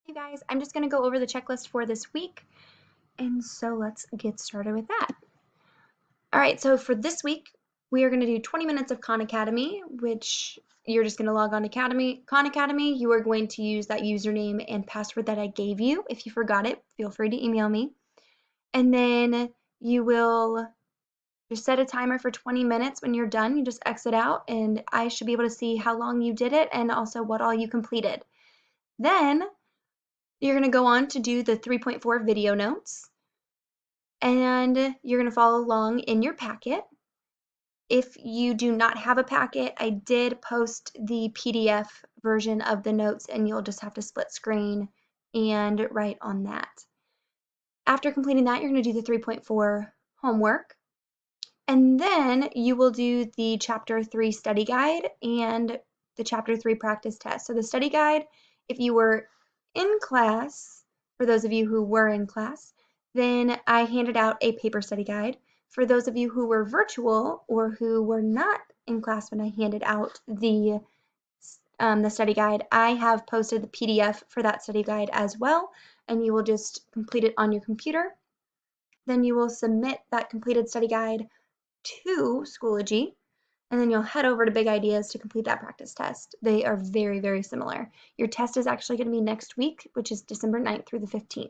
Hey guys, I'm just going to go over the checklist for this week, and so let's get started with that. All right, so for this week, we are going to do 20 minutes of Khan Academy, which you're just going to log on to Khan Academy. You are going to use that username and password that I gave you. If you forgot it, feel free to email me. And then you will just set a timer for 20 minutes. When you're done, you just exit out, and I should be able to see how long you did it and also what all you completed. Then you're going to go on to do the 3.4 video notes, and you're going to follow along in your packet. If you do not have a packet, I did post the PDF version of the notes, and you'll just have to split screen and write on that. After completing that, you're going to do the 3.4 homework, and then you will do the Chapter 3 study guide and the Chapter 3 practice test. So the study guide, if you were in class, for those of you who were in class, then I handed out a paper study guide. For those of you who were virtual or who were not in class when I handed out the study guide, I have posted the PDF for that study guide as well, and you will just complete it on your computer. Then you will submit that completed study guide to Schoology, and then you'll head over to Big Ideas to complete that practice test. They are very, very similar. Your test is actually going to be next week, which is December 9th through the 15th.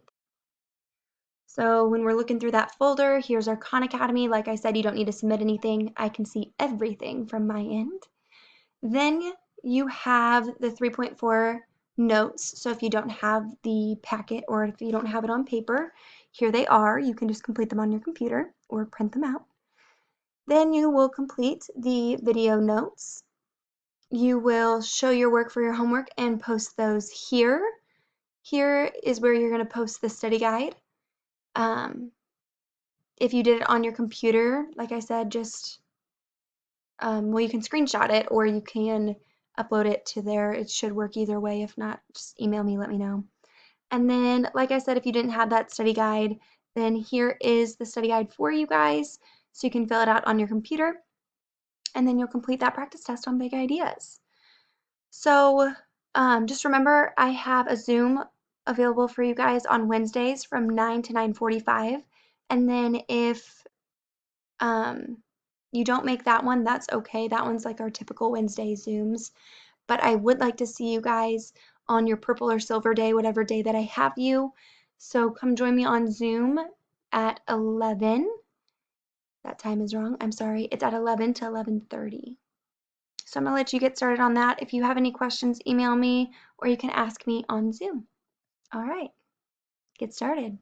So when we're looking through that folder, here's our Khan Academy. Like I said, you don't need to submit anything. I can see everything from my end. Then you have the 3.4 notes. So if you don't have the packet or if you don't have it on paper, here they are. You can just complete them on your computer or print them out. Then you will complete the video notes. You will show your work for your homework and post those here. Here is where you're going to post the study guide. If you did it on your computer, like I said, just, well, you can screenshot it or you can upload it to there. It should work either way. If not, just email me, let me know. And then, like I said, if you didn't have that study guide, then here is the study guide for you guys. So you can fill it out on your computer, and then you'll complete that practice test on Big Ideas. So just remember, I have a Zoom available for you guys on Wednesdays from 9 to 9:45. And then if you don't make that one, that's okay. That one's like our typical Wednesday Zooms. But I would like to see you guys on your purple or silver day, whatever day that I have you. So come join me on Zoom at 11. That time is wrong. I'm sorry. It's at 11 to 11:30. So I'm going to let you get started on that. If you have any questions, email me or you can ask me on Zoom. All right, get started.